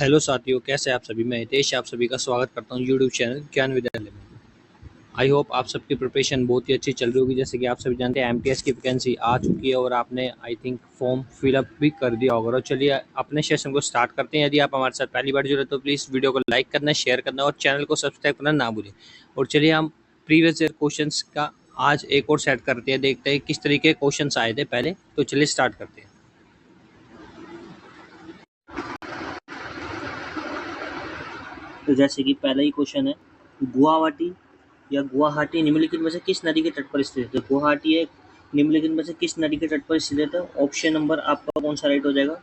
Hello साथियों, कैसे आप सभी। मैं हितेश आप सभी का स्वागत करता हूं यूट्यूब चैनल ज्ञान विद्यालय में। आई होप आप सबकी प्रिपरेशन बहुत ही अच्छी चल रही होगी। जैसे कि आप सभी जानते हैं एमटीएस की वैकेंसी आ चुकी है और आपने आई थिंक फॉर्म फिलअप भी कर दिया होगा। और चलिए अपने सेशन को स्टार्ट करते हैं। यदि आप हमारे साथ पहली बार जुड़े तो प्लीज़ वीडियो को लाइक करना, शेयर करना और चैनल को सब्सक्राइब करना ना भूलें। और चलिए हम प्रीवियस ईयर क्वेश्चन का आज एक और सेट करते हैं, देखते हैं किस तरीके के क्वेश्चन आए थे पहले। तो चलिए स्टार्ट करते हैं। तो जैसे कि पहला ही क्वेश्चन है, गुवाहाटी या गुवाहाटी निम्नलिखित में से किस नदी के तट पर स्थित है। गुवाहाटी है निम्नलिखित में से किस नदी के तट पर स्थित है। ऑप्शन नंबर आपका कौन सा राइट हो जाएगा।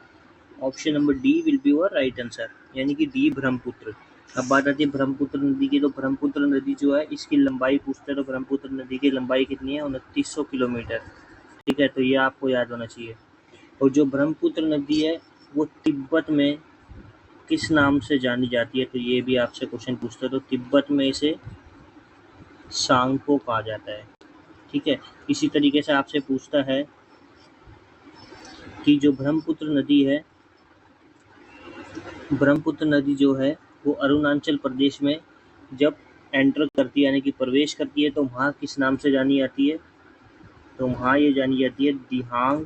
Option number D will be your right answer, यानी कि डी ब्रह्मपुत्र। अब बात आती है ब्रह्मपुत्र नदी की। तो ब्रह्मपुत्र नदी जो है इसकी लंबाई पूछते हैं, तो ब्रह्मपुत्र नदी की लंबाई कितनी है, 2900 किलोमीटर। ठीक है, तो ये आपको याद होना चाहिए। और जो ब्रह्मपुत्र नदी है वो तिब्बत में किस नाम से जानी जाती है, तो ये भी आपसे क्वेश्चन पूछते हैं। तो तिब्बत में इसे सांगपो कहा जाता है। ठीक है, इसी तरीके से आपसे पूछता है कि जो ब्रह्मपुत्र नदी जो है वो अरुणाचल प्रदेश में जब एंटर करती है, यानी कि प्रवेश करती है, तो वहाँ किस नाम से जानी जाती है। तो वहाँ ये जानी जाती है दिहांग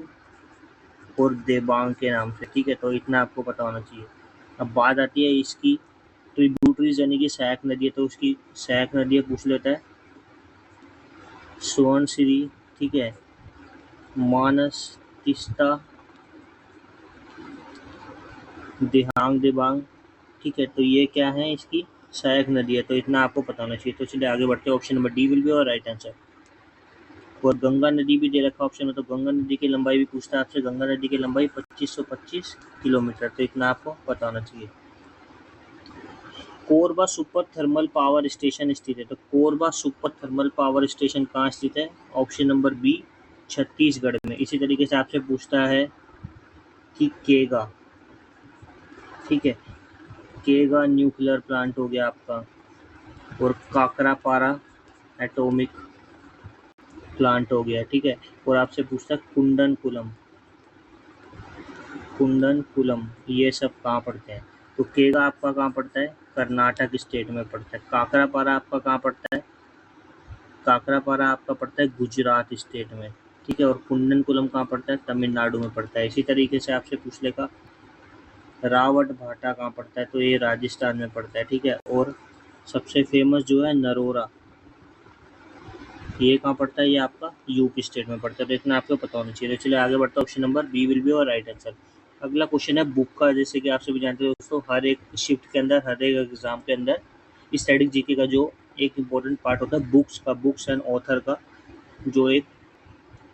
और देबांग के नाम से। ठीक है, तो इतना आपको पता होना चाहिए। अब बात आती है इसकी ट्रिब्यूटरीज, यानी कि सहायक नदी है, तो उसकी सहायक नदी पूछ लेता है सुवर्णसिरी, ठीक है, मानस, तीस्ता, दिहांग दिबांग। ठीक है, तो ये क्या है, इसकी सहायक नदी है, तो इतना आपको पता होना चाहिए। तो चलिए आगे बढ़ते हैं। Option number D will be और राइट आंसर। और गंगा नदी भी दे रखा ऑप्शन में, तो गंगा नदी की लंबाई भी पूछता है आपसे। गंगा नदी की लंबाई 2525 किलोमीटर, तो इतना आपको पता होना चाहिए। Korba super thermal power station स्थित है। तो Korba super thermal power station कहाँ स्थित है। ऑप्शन नंबर बी छत्तीसगढ़ में। इसी तरीके से आपसे पूछता है कि केगा, ठीक है, केगा न्यूक्लियर प्लांट हो गया आपका, और काकरापारा एटॉमिक प्लांट हो गया। ठीक है, और आपसे पूछता है कुंडनकुलम ये सब कहाँ पड़ते हैं। तो केगा आपका कहाँ पड़ता है, कर्नाटक स्टेट में पड़ता है। काकरापारा आपका कहाँ पड़ता है, काकरापारा आपका पड़ता है गुजरात स्टेट में। ठीक है, और कुंडनकुलम कहाँ पड़ता है, तमिलनाडु में पड़ता है। इसी तरीके से आपसे पूछ लेगा रावट भाटा कहाँ पड़ता है, तो ये राजस्थान में पड़ता है। ठीक है, और सबसे फेमस जो है नरोरा, ये कहाँ पड़ता है, ये आपका यूपी स्टेट में पड़ता है। तो इतना आपको पता होना चाहिए। तो चलिए आगे बढ़ता है। Option number B will be और राइट आंसर। अगला क्वेश्चन है बुक का। जैसे कि आप सभी जानते हो दोस्तों, हर एक शिफ्ट के अंदर, हर एक एग्जाम के अंदर स्टैटिक जीके का जो एक इम्पोर्टेंट पार्ट होता है बुक्स एंड ऑथर का जो एक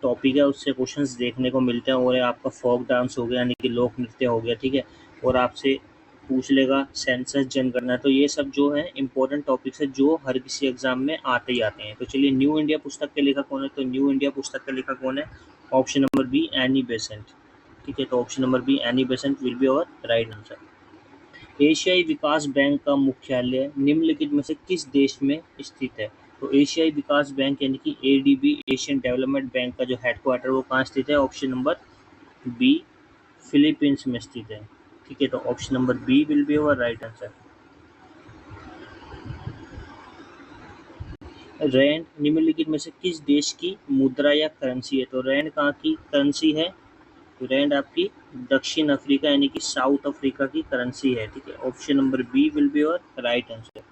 टॉपिक है, उससे क्वेश्चंस देखने को मिलते हैं। और आपका फोक डांस हो गया, यानी कि लोक नृत्य हो गया। ठीक है, और आपसे पूछ लेगा सेंसस जनगणना। तो ये सब जो है इंपॉर्टेंट टॉपिक्स है जो हर किसी एग्जाम में आते ही आते हैं। तो चलिए न्यू इंडिया पुस्तक के लेखक कौन है। तो न्यू इंडिया पुस्तक के लेखक कौन है, option number be Annie Besant. ठीक है, तो option number be Annie Besant will be our right answer. एशियाई विकास बैंक का मुख्यालय निम्नलिखित में से किस देश में स्थित है। तो एशियाई विकास बैंक यानी कि एडीबी, एशियन डेवलपमेंट बैंक का जो हेडक्वार्टर वो कहाँ स्थित है। ऑप्शन नंबर बी फिलीपींस में स्थित है। ठीक है, तो option number B will be our right answer. Rand निम्नलिखित में से किस देश की मुद्रा या करेंसी है। तो रैंड कहाँ की करेंसी है, तो रैंड आपकी दक्षिण अफ्रीका यानी कि साउथ अफ्रीका की करेंसी है। ठीक है, option number B will be our right answer.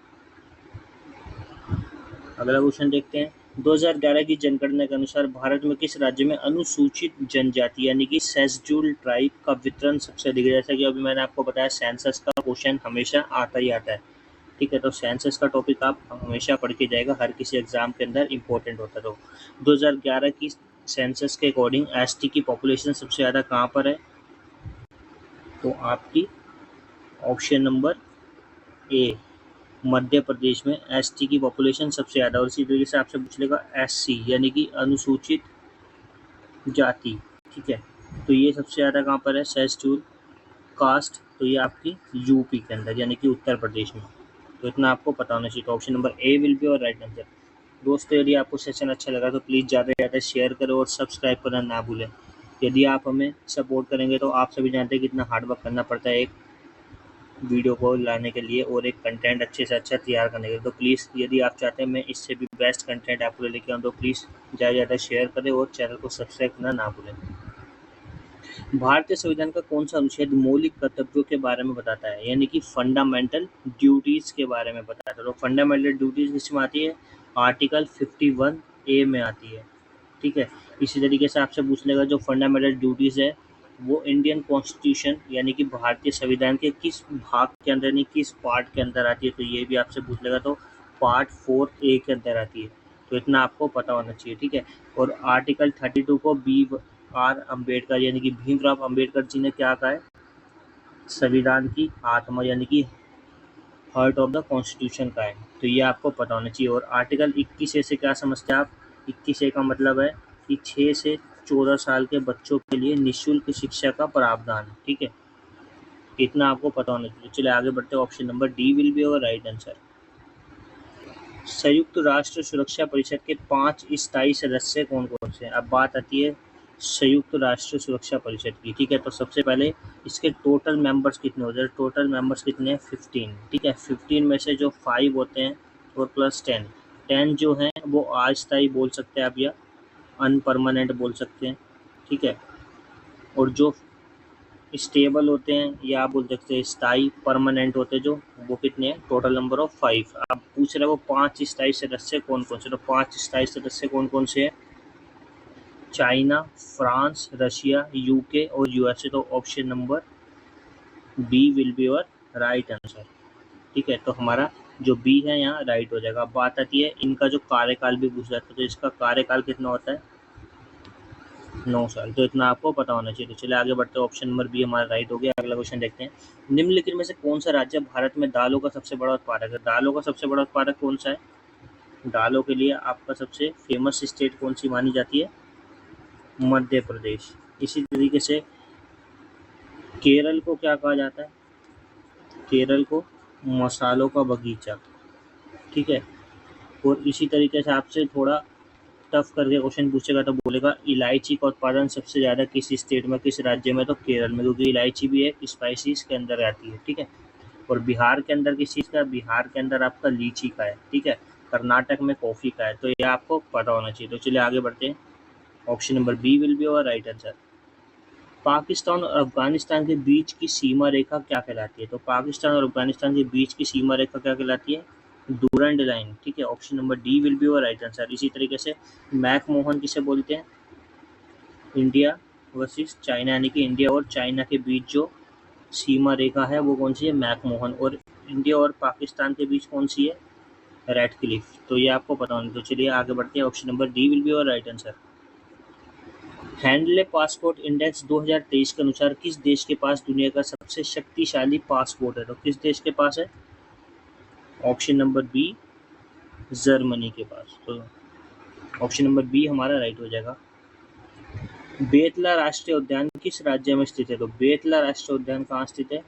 अगला क्वेश्चन देखते हैं। 2011 की जनगणना के अनुसार भारत में किस राज्य में अनुसूचित जनजाति यानी कि शेड्यूल्ड ट्राइब का वितरण सबसे अधिक है। जैसा कि अभी मैंने आपको बताया सेंसस का क्वेश्चन हमेशा आता ही आता है। ठीक है, तो सेंसस का टॉपिक आप हमेशा पढ़ के जाएगा, हर किसी एग्जाम के अंदर इंपॉर्टेंट होता है। तो 2011 की सेंसस के अकॉर्डिंग एसटी की पॉपुलेशन सबसे ज़्यादा कहाँ पर है, तो आपकी ऑप्शन नंबर ए मध्य प्रदेश में एसटी की पॉपुलेशन सबसे ज़्यादा। और इसी तरीके से आपसे पूछ लेगा एससी यानी कि अनुसूचित जाति। ठीक है, तो ये सबसे ज़्यादा कहाँ पर है, शेड्यूल्ड कास्ट, तो ये आपकी यूपी के अंदर यानी कि उत्तर प्रदेश में। तो इतना आपको पता होना चाहिए। तो option number A will be और राइट आंसर। दोस्तों यदि आपको सेशन अच्छा लगा तो प्लीज़ ज़्यादा से ज़्यादा शेयर करें और सब्सक्राइब करना ना भूलें। यदि आप हमें सपोर्ट करेंगे तो आप सभी जानते हैं कितना हार्ड वर्क करना पड़ता है एक वीडियो को लाने के लिए और एक कंटेंट अच्छे से अच्छा तैयार करने के लिए। तो प्लीज़ यदि आप चाहते हैं मैं इससे भी बेस्ट कंटेंट आपको लेके आऊँ तो प्लीज़ ज़्यादा से ज़्यादा शेयर करें और चैनल को सब्सक्राइब करना ना भूलें। भारतीय संविधान का कौन सा अनुच्छेद मौलिक कर्तव्यों के बारे में बताता है, यानी कि फंडामेंटल ड्यूटीज़ के बारे में बताता है। तो फंडामेंटल ड्यूटीज़ किसमें आती है? आर्टिकल 51A में आती है। ठीक है, इसी तरीके से आपसे पूछ लेगा जो फंडामेंटल ड्यूटीज़ है वो इंडियन कॉन्स्टिट्यूशन यानी कि भारतीय संविधान के किस भाग के अंदर, नहीं किस पार्ट के अंदर आती है, तो ये भी आपसे पूछ लेगा। तो पार्ट 4A के अंदर आती है, तो इतना आपको पता होना चाहिए। ठीक है, और आर्टिकल 32 को BR अम्बेडकर यानी कि भीमराव अम्बेडकर जी ने क्या कहा है? संविधान की आत्मा यानी कि हार्ट ऑफ द कॉन्स्टिट्यूशन का है, तो ये आपको पता होना चाहिए। और आर्टिकल 21A से क्या समझते हैं आप? 21A का मतलब है कि 6 से 14 साल के बच्चों के लिए निःशुल्क शिक्षा का प्रावधान। ठीक है, इतना आपको पता होना चाहिए। चलिए आगे बढ़ते हैं। Option number D will be और राइट आंसर। संयुक्त राष्ट्र सुरक्षा परिषद के 5 स्थायी सदस्य कौन कौन से हैं? अब बात आती है संयुक्त राष्ट्र सुरक्षा परिषद की। ठीक है, तो सबसे पहले इसके टोटल मेंबर्स कितने होते हैं? टोटल मेंबर्स कितने हैं? 15। ठीक है, 15 में से जो 5 होते हैं और प्लस 10 जो हैं वो अस्थायी बोल सकते हैं आप या अनपरमानेंट बोल सकते हैं। ठीक है, और जो स्टेबल होते हैं या आप बोल सकते हैं स्थायी परमानेंट होते हैं जो, वो कितने हैं? Total number of 5। आप पूछ रहे हो 5 स्थायी सदस्य कौन कौन से, तो 5 स्थायी सदस्य कौन कौन से हैं? चाइना, फ्रांस, रशिया, यूके और यूएसए। तो option number B will be your right answer. ठीक है, तो हमारा जो बी है यहाँ राइट हो जाएगा। अब बात आती है इनका जो कार्यकाल भी पूछ जाता है, तो इसका कार्यकाल कितना होता है? 9 साल। तो इतना आपको पता होना चाहिए। तो चलिए आगे बढ़ते हैं। ऑप्शन नंबर बी हमारा राइट हो गया। अगला क्वेश्चन देखते हैं। निम्नलिखित में से कौन सा राज्य भारत में दालों का सबसे बड़ा उत्पादक है? दालों का सबसे बड़ा उत्पादक कौन सा है? दालों के लिए आपका सबसे फेमस स्टेट कौन सी मानी जाती है? मध्य प्रदेश। इसी तरीके से केरल को क्या कहा जाता है? केरल को मसालों का बगीचा। ठीक है, और इसी तरीके से आपसे थोड़ा टफ करके क्वेश्चन पूछेगा तो बोलेगा इलायची का उत्पादन सबसे ज़्यादा किस स्टेट में, किस राज्य में? तो केरल में, क्योंकि इलायची भी एक स्पाइसीज के अंदर आती है। ठीक है, और बिहार के अंदर किस चीज़ का? बिहार के अंदर आपका लीची का है। ठीक है, कर्नाटक में कॉफ़ी का है। तो ये आपको पता होना चाहिए। तो चलिए आगे बढ़ते हैं। Option number B will be और राइट आंसर। पाकिस्तान और अफगानिस्तान के बीच की सीमा रेखा क्या कहलाती है? तो पाकिस्तान और अफगानिस्तान के बीच की सीमा रेखा क्या कहलाती है? Durand line. ठीक है, option number D will be और राइट आंसर। इसी तरीके से मैकमोहन किसे बोलते हैं? इंडिया वर्सेस चाइना, यानी कि इंडिया और चाइना के बीच जो सीमा रेखा है वो कौन सी है? मैकमोहन। और इंडिया और पाकिस्तान के बीच कौन सी है? Red Cliff. तो ये आपको पता होना। तो चलिए आगे बढ़ते हैं। Option number D will be और right answer. Henley passport index 2023 के अनुसार किस देश के पास दुनिया का सबसे शक्तिशाली पासपोर्ट है? तो किस देश के पास है? ऑप्शन नंबर बी जर्मनी के पास। तो ऑप्शन नंबर बी हमारा राइट हो जाएगा। बेतला राष्ट्रीय उद्यान किस राज्य में स्थित है? तो बेतला राष्ट्रीय उद्यान कहाँ स्थित है?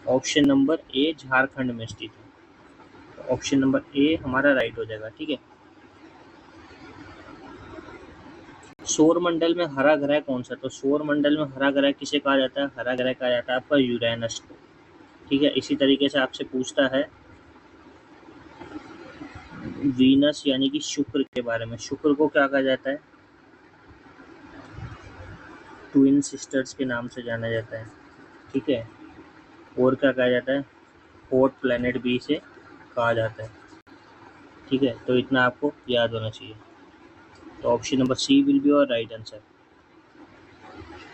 ऑप्शन नंबर ए झारखंड में स्थित है। तो ऑप्शन नंबर ए हमारा राइट हो जाएगा। ठीक है, सौर मंडल में हरा ग्रह कौन सा? तो सौर मंडल में हरा ग्रह किसे कहा जाता है? हरा ग्रह कहा जाता है आपका यूरेनस को। ठीक है, इसी तरीके से आपसे पूछता है वीनस यानी कि शुक्र के बारे में। शुक्र को क्या कहा जाता है? ट्विन सिस्टर्स के नाम से जाना जाता है। ठीक है, और क्या कहा जाता है? हॉट प्लैनेट भी इसे कहा जाता है। ठीक है, तो इतना आपको याद होना चाहिए। तो option number C will be और राइट आंसर।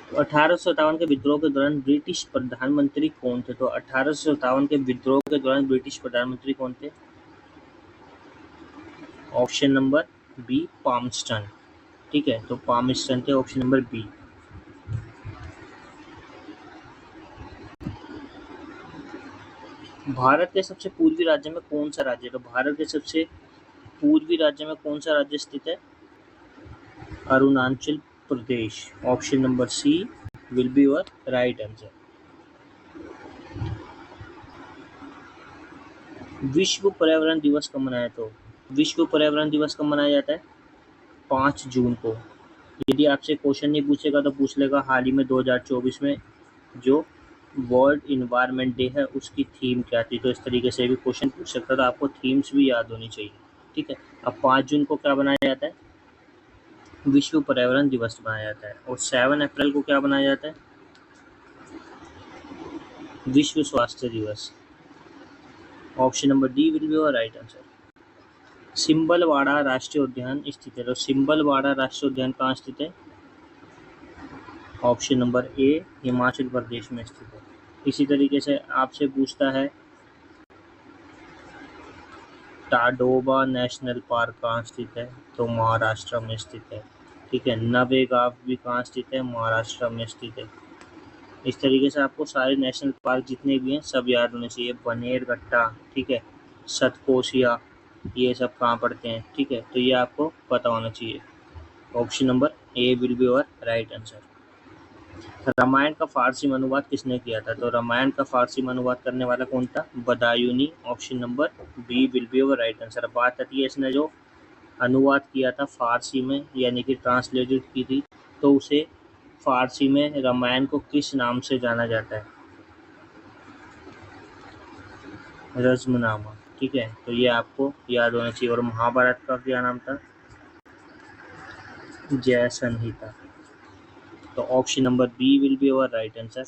तो 1857 के विद्रोह के दौरान ब्रिटिश प्रधानमंत्री कौन थे? तो 1857 के विद्रोह के दौरान ब्रिटिश प्रधानमंत्री कौन थे? Option number B Palmerston. ठीक है, तो पामस्टन थे ऑप्शन नंबर बी। भारत के सबसे पूर्वी राज्य में कौन सा राज्य है? तो भारत के सबसे पूर्वी राज्य में कौन सा राज्य स्थित है? Arunachal Pradesh. Option number C will be your right answer. विश्व पर्यावरण दिवस कब मनाया? तो विश्व पर्यावरण दिवस कब मनाया जाता है? 5 जून को। यदि आपसे क्वेश्चन नहीं पूछेगा तो पूछ लेगा हाल ही में 2024 में जो वर्ल्ड इन्वायरमेंट डे है उसकी थीम क्या थी। तो इस तरीके से भी क्वेश्चन पूछ सकता है, तो आपको थीम्स भी याद होनी चाहिए। ठीक है, अब 5 जून को क्या बनाया जाता है, विश्व पर्यावरण दिवस बनाया जाता है। और 7 अप्रैल को क्या बनाया जाता है, विश्व स्वास्थ्य दिवस। Option number D will be your right answer. Simbalbara राष्ट्रीय उद्यान स्थित है। तो सिंबलवाड़ा राष्ट्रीय उद्यान कहाँ स्थित है, ऑप्शन नंबर ए हिमाचल प्रदेश में स्थित है। इसी तरीके से आपसे पूछता है टाडोबा नेशनल पार्क कहाँ स्थित है, तो महाराष्ट्र में स्थित है। ठीक है, नवेगांव भी कहाँ स्थित है, महाराष्ट्र में स्थित है। इस तरीके से आपको सारे नेशनल पार्क जितने भी हैं सब याद होने चाहिए। बनेरघट्टा, ठीक है, सतकोशिया, ये सब कहाँ पड़ते हैं। ठीक है, तो ये आपको पता होना चाहिए। Option number A will be your right answer. Ramayana का फारसी में अनुवाद किसने किया था, तो रामायण का फारसी में अनुवाद करने वाला कौन था, Badayuni. Option number B will be your right answer. बात आती है इसने जो अनुवाद किया था फारसी में, यानी कि ट्रांसलेटेड की थी, तो उसे फारसी में रामायण को किस नाम से जाना जाता है, रज़्मनामा। ठीक है, तो ये आपको याद होना चाहिए। और महाभारत का क्या नाम था, जय संहिता। तो option number B will be your right answer.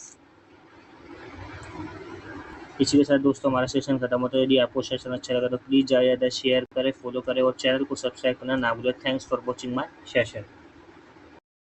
इसी के साथ दोस्तों हमारा सेशन खत्म होता है। यदि आपको सेशन अच्छा लगा तो प्लीज़ ज़्यादा शेयर करें, फॉलो करें और चैनल को सब्सक्राइब करना ना भूलें। Thanks for watching my session.